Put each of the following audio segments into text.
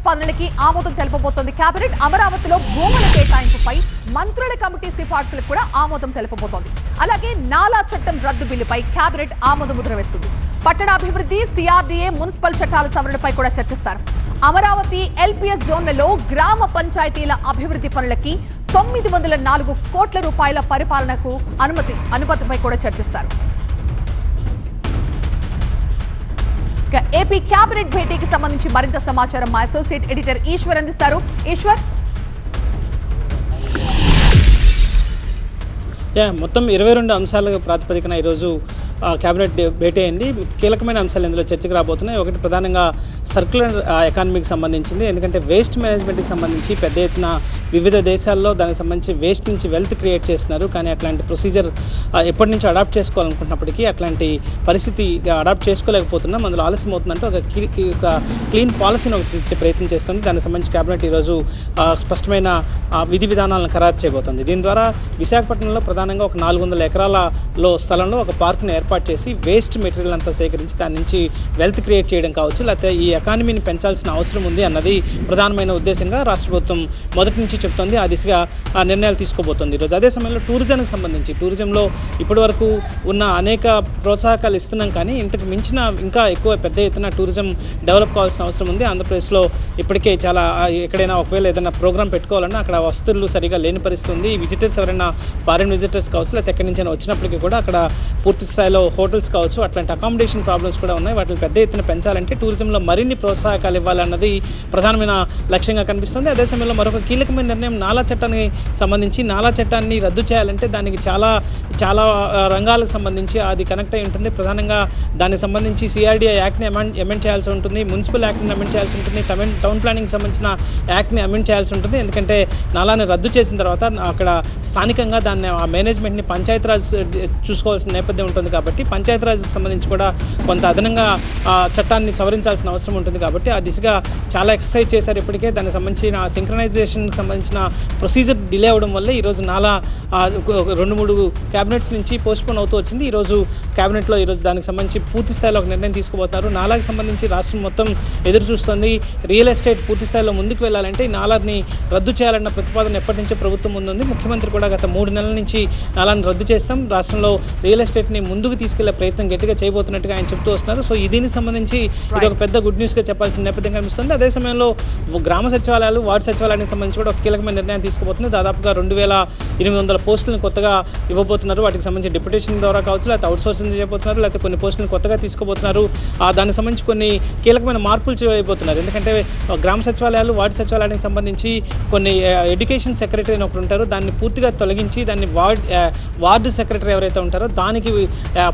పనులకి ఆమోదం తెలుపబోతోంది కేబినెట్. అమరావతిలో భూముల కేటాయింపుపై మంత్రుల కమిటీ సిఫార్సులకు కూడా ఆమోదం తెలుపబోతోంది. అలాగే నాలా చట్టం రద్దు బిల్లుపై కేబినెట్ ఆమోద ముద్ర వేస్తుంది. పట్టణాభివృద్ధి, సిఆర్డీఏ, మున్సిపల్ చట్టాల సవరణపై కూడా చర్చిస్తారు. అమరావతి ఎల్పీఎస్ జోన్లలో గ్రామ పంచాయతీల అభివృద్ధి పనులకి 904 కోట్ల రూపాయల పరిపాలనకు అనుమతిపై కూడా చర్చిస్తారు. ఏపీ కేబినెట్ భేటీకి సంబంధించి మరింత సమాచారం మా అసోసియేట్ ఎడిటర్ ఈశ్వర్ అందిస్తారు. ఈశ్వర్, మొత్తం 22 అంశాల ప్రాతిపదికన ఈరోజు కేబినెట్ భేటీ అయింది. కీలకమైన అంశాలు ఇందులో చర్చకు రాబోతున్నాయి. ఒకటి ప్రధానంగా సర్క్యులర్ ఎకానమీకి సంబంధించింది. ఎందుకంటే వేస్ట్ మేనేజ్మెంట్కి సంబంధించి పెద్ద ఎత్తున వివిధ దేశాల్లో దానికి సంబంధించి వేస్ట్ నుంచి వెల్త్ క్రియేట్ చేస్తున్నారు. కానీ అట్లాంటి ప్రొసీజర్ ఎప్పటి నుంచో అడాప్ట్ చేసుకోవాలనుకుంటున్నప్పటికీ అట్లాంటి పరిస్థితి అడాప్ట్ చేసుకోలేకపోతున్నాం. అందులో ఆలస్యం అవుతుందంటే ఒక క్లీన్ పాలసీని ఒకటి ఇచ్చే ప్రయత్నం చేస్తుంది. దానికి సంబంధించి కేబినెట్ ఈరోజు స్పష్టమైన విధి విధానాలను ఖరారు చేయబోతుంది. దీని ద్వారా విశాఖపట్నంలో ప్రధానంగా ఒక 400 ఎకరాలలో స్థలంలో ఒక పార్క్ను ఏర్పాటు చేసి వేస్ట్ మెటీరియల్ అంతా సేకరించి దాని నుంచి వెల్త్ క్రియేట్ చేయడం కావచ్చు, లేకపోతే ఈ ఎకానమీని పెంచాల్సిన అవసరం ఉంది అన్నది ప్రధానమైన ఉద్దేశంగా రాష్ట్ర ప్రభుత్వం మొదటి నుంచి చెప్తోంది. ఆ దిశగా నిర్ణయాలు తీసుకోబోతోంది ఈరోజు. అదే సమయంలో టూరిజంకి సంబంధించి టూరిజంలో ఇప్పటివరకు ఉన్న అనేక ప్రోత్సాహకాలు ఇస్తున్నాం, కానీ ఇంతకు మించిన ఇంకా ఎక్కువ పెద్ద ఎత్తున టూరిజం డెవలప్ కావాల్సిన అవసరం ఉంది. ఆంధ్రప్రదేశ్లో ఇప్పటికే చాలా ఎక్కడైనా ఒకవేళ ఏదైనా ప్రోగ్రామ్ పెట్టుకోవాలన్నా అక్కడ వస్తువులు సరిగా లేని పరిస్థితి ఉంది. విజిటర్స్ ఎవరైనా ఫారిన్ విజిటర్స్ కావచ్చు, లేకపోతే ఎక్కడి నుంచి వచ్చినప్పటికీ కూడా అక్కడ పూర్తి స్థాయిలో హోటల్స్ కావచ్చు, అట్లాంటి అకామిడేషన్ ప్రాబ్లమ్స్ కూడా ఉన్నాయి. వాటిని పెద్ద ఎత్తున పెంచాలంటే టూరిజంలో మరిన్ని ప్రోత్సాహకాలు ఇవ్వాలన్నది ప్రధానమైన లక్ష్యంగా కనిపిస్తుంది. అదే సమయంలో మరొక కీలకమైన నిర్ణయం నాలా చట్టానికి సంబంధించి. నాలా చట్టాన్ని రద్దు చేయాలంటే దానికి చాలా రంగాలకు సంబంధించి అది కనెక్ట్ అయి ఉంటుంది. ప్రధానంగా దానికి సంబంధించి సిఆర్డీఏ యాక్ట్ని అమెండ్ చేయాల్సి ఉంటుంది, మున్సిపల్ యాక్ట్ని అమెండ్ చేయాల్సి ఉంటుంది, టౌన్ ప్లానింగ్కి సంబంధించిన యాక్ట్ని అమెండ్ చేయాల్సి ఉంటుంది. ఎందుకంటే నాలాని రద్దు చేసిన తర్వాత అక్కడ స్థానికంగా దాన్ని ఆ మేనేజ్మెంట్ని పంచాయతీరాజ్ చూసుకోవాల్సిన నేపథ్యం ఉంటుంది. కాబట్టి పంచాయతీరాజ్కి సంబంధించి కూడా కొంత అదనంగా చట్టాన్ని సవరించాల్సిన అవసరం ఉంటుంది. కాబట్టి ఆ దిశగా చాలా ఎక్సర్సైజ్ చేశారు ఇప్పటికే. దానికి సంబంధించిన సింక్రనైజేషన్కి సంబంధించిన ప్రొసీజర్ డిలే అవ్వడం వల్ల ఈరోజు నాలా 2-3 క్యాబినెట్స్ నుంచి పోస్ట్పోన్ అవుతూ వచ్చింది. ఈరోజు క్యాబినెట్లో దానికి సంబంధించి పూర్తి స్థాయిలో ఒక నిర్ణయం తీసుకోబోతున్నారు. నాలాకి సంబంధించి రాష్ట్రం మొత్తం ఎదురు చూస్తుంది. రియల్ ఎస్టేట్ పూర్తి స్థాయిలో ముందుకు వెళ్ళాలంటే ఈ నాలాని రద్దు చేయాలన్న ప్రతిపాదన ఎప్పటి నుంచో ప్రభుత్వం ముందుంది. ముఖ్యమంత్రి కూడా గత 3 నెలల నుంచి నాలాని రద్దు చేస్తాం, రాష్ట్రంలో రియల్ ఎస్టేట్ని ముందుకు తీసుకెళ్లే ప్రయత్నం గట్టిగా చేయబోతున్నట్టుగా ఆయన చెప్తూ వస్తున్నారు. సో దీనికి సంబంధించి ఇది ఒక పెద్ద గుడ్ న్యూస్గా చెప్పాల్సిన నేపథ్యం కనిపిస్తుంది. అదే సమయంలో గ్రామ సచివాలయాలు, వార్డు సచివాలయానికి సంబంధించి కూడా ఒక కీలకమైన నిర్ణయం తీసుకోబోతుంది. దాదాపుగా 2800 పోస్టులను కొత్తగా ఇవ్వబోతున్నారు. వాటికి సంబంధించి డిప్యుటేషన్ ద్వారా కావచ్చు, లేకపోతే అవుట్సోర్సింగ్ చేయబోతున్నారు, లేకపోతే కొన్ని పోస్టులను కొత్తగా తీసుకోబోతున్నారు. దానికి సంబంధించి కొన్ని కీలకమైన మార్పులు చేయబోతున్నారు. ఎందుకంటే గ్రామ సచివాలయాలు, వార్డు సచివాలయానికి సంబంధించి కొన్ని ఎడ్యుకేషన్ సెక్రటరీ అని ఒకరు ఉంటారు, దాన్ని పూర్తిగా తొలగించి దాన్ని వార్డు సెక్రటరీ ఎవరైతే ఉంటారో దానికి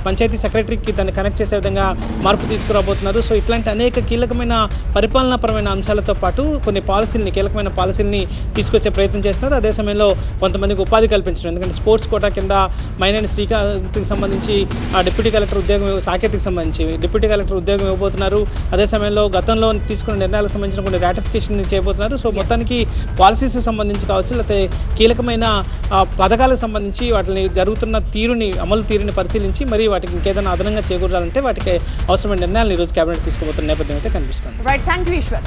పంచాయతీ సెక్రటరీకి దాన్ని కనెక్ట్ చేసే విధంగా మార్పు తీసుకురాబోతున్నారు. సో ఇట్లాంటి అనేక కీలకమైన పరిపాలనాపరమైన అంశాలతో పాటు కొన్ని కీలకమైన పాలసీలని తీసుకొచ్చే ప్రయత్నం చేస్తున్నారు. అదే సమయంలో కొంతమందికి ఉపాధి కల్పించడం. ఎందుకంటే స్పోర్ట్స్ కోటా కింద మైనేని శ్రీకాంత్కి సంబంధించి డిప్యూటీ కలెక్టర్ ఉద్యోగం, సాకేత్కి సంబంధించి డిప్యూటీ కలెక్టర్ ఉద్యోగం ఇవ్వబోతున్నారు. అదే సమయంలో గతంలో తీసుకున్న నిర్ణయాలకు సంబంధించిన కొన్ని రాటిఫికేషన్ చేయబోతున్నారు. సో మొత్తానికి పాలసీస్కి సంబంధించి కావచ్చు, లేకపోతే కీలకమైన పథకాలకు సంబంధించి వాటిని జరుగుతున్న అమలు తీరుని పరిశీలించి మరి వాటికి ఇంకేదైనా అదనంగా చేకూరాలంటే వాటికి అవసరమైన నిర్ణయాలను ఈరోజు కేబినెట్ తీసుకోబోతున్న నేపథ్యం అయితే కనిపిస్తుంది. Right, thank you Eshwar.